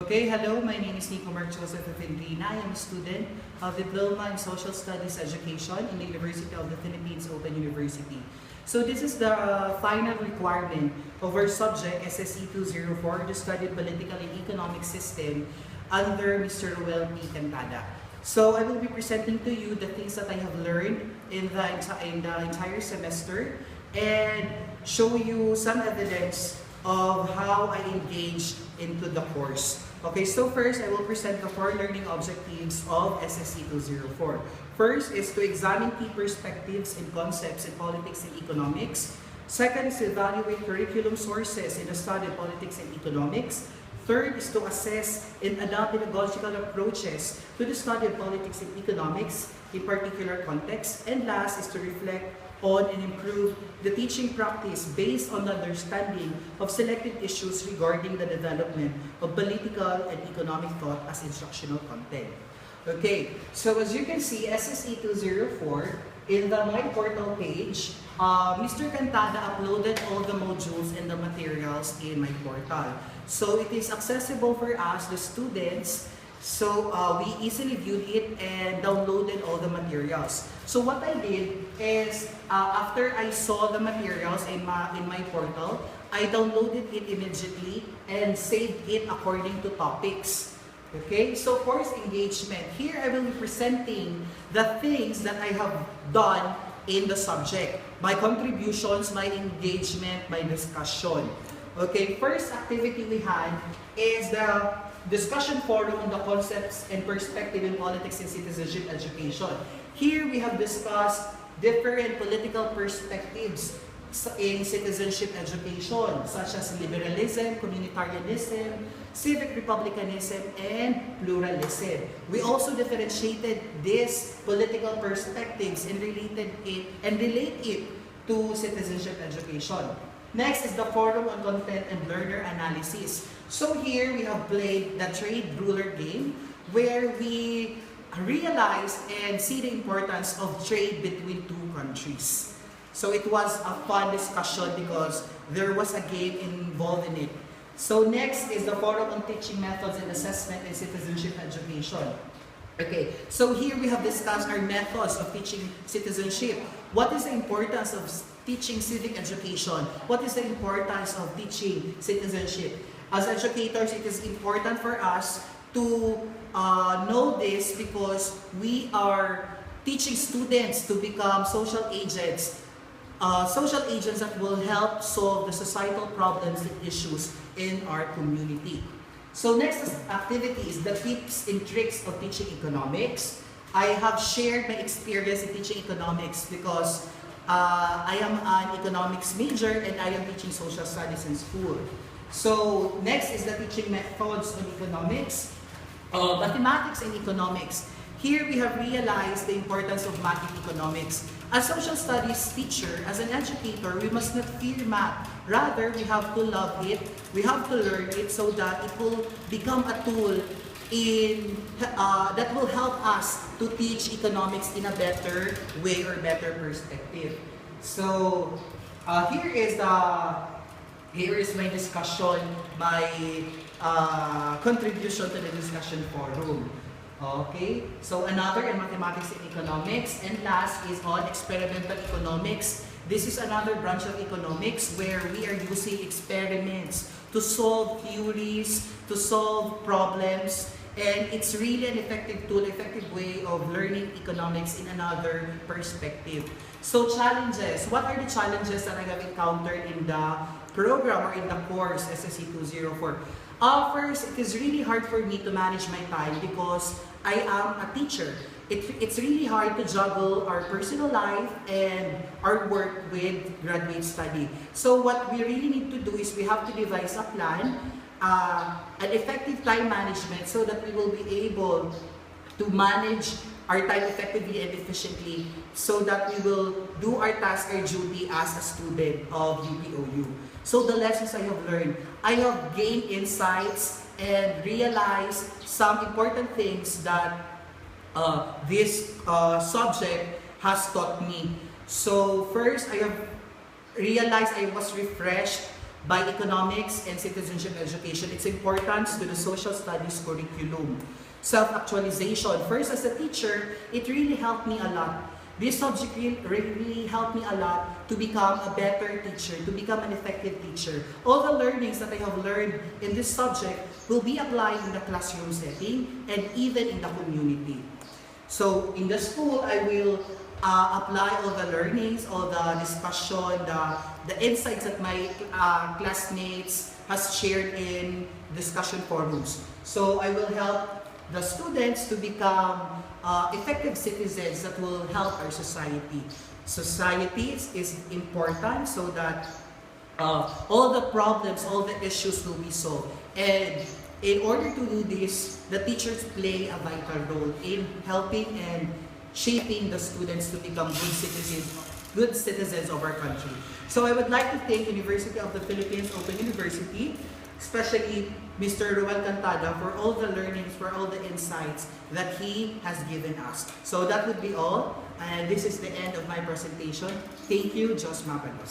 Okay, hello, my name is Nico Mark Joseph Vendrina. I am a student of Diploma in Social Studies Education in the University of the Philippines Open University. So this is the final requirement of our subject, SSE 204, to study political and economic system under Mr. Roel P. Cantada. So I will be presenting to you the things that I have learned in the entire semester and show you some evidence of how I engaged into the course. Okay, so first I will present the 4 learning objectives of SSE 204. First is to examine key perspectives and concepts in politics and economics. Second is to evaluate curriculum sources in the study of politics and economics. Third is to assess and adopt pedagogical approaches to the study of politics and economics in particular contexts. And last is to reflect on and improve the teaching practice based on the understanding of selected issues regarding the development of political and economic thought as instructional content. Okay, so as you can see, SSE 204, in the My Portal page, Mr. Cantada uploaded all the modules and the materials in My Portal. So it is accessible for us, the students. So we easily viewed it and downloaded all the materials. So what I did is, after I saw the materials in my portal, I downloaded it immediately and saved it according to topics. Okay, so course engagement. Here I will be presenting the things that I have done in the subject. My contributions, my engagement, my discussion. Okay, first activity we had is the discussion forum on the concepts and perspective in politics and citizenship education. Here we have discussed different political perspectives in citizenship education, such as liberalism, communitarianism, civic republicanism, and pluralism. We also differentiated these political perspectives and relate it to citizenship education. Next is the forum on content and learner analysis. So here we have played the trade ruler game where we realize and see the importance of trade between two countries. So it was a fun discussion because there was a game involved in it. So next is the forum on teaching methods and assessment in citizenship education. Okay, so here we have discussed our methods of teaching citizenship. What is the importance of teaching civic education? What is the importance of teaching citizenship? As educators, it is important for us to know this because we are teaching students to become social agents that will help solve the societal problems and issues in our community. So next activity is the tips and tricks of teaching economics. I have shared my experience in teaching economics because I am an economics major and I am teaching social studies in school. So next is the teaching methods on economics, mathematics and economics. Here we have realized the importance of math in economics. As social studies teacher, as an educator, we must not fear math. Rather, we have to love it, we have to learn it so that it will become a tool that will help us to teach economics in a better way or better perspective. So here is my discussion, my contribution to the discussion forum. Okay, so another in mathematics and economics, and last is on experimental economics. This is another branch of economics where we are using experiments to solve theories, to solve problems, and it's really an effective tool, effective way of learning economics in another perspective. So challenges, what are the challenges that I have encountered in the program or in the course SSE 204? First, it is really hard for me to manage my time because I am a teacher. It's really hard to juggle our personal life and our work with graduate study. So what we really need to do is we have to devise a plan, an effective time management so that we will be able to manage our time effectively and efficiently so that we will do our task, our duty as a student of UPOU. So the lessons I have learned, I have gained insights and realized some important things that this subject has taught me. So first, I have realized I was refreshed by economics and citizenship education, its importance to the social studies curriculum. Self-actualization. First, as a teacher, it really helped me a lot. This subject really helped me a lot to become a better teacher, to become an effective teacher. All the learnings that I have learned in this subject will be applied in the classroom setting and even in the community. So in the school, I will apply all the learnings, all the discussion, the insights that my classmates has shared in discussion forums. So I will help the students to become effective citizens that will help our society. Society is important so that all the problems, all the issues will be solved. And in order to do this, the teachers play a vital role in helping and shaping the students to become good citizens of our country. So I would like to thank University of the Philippines Open University, especially Mr. Ruel Cantada, for all the learnings, for all the insights that he has given us. So that would be all, and this is the end of my presentation. Thank you, Jos Mabalos.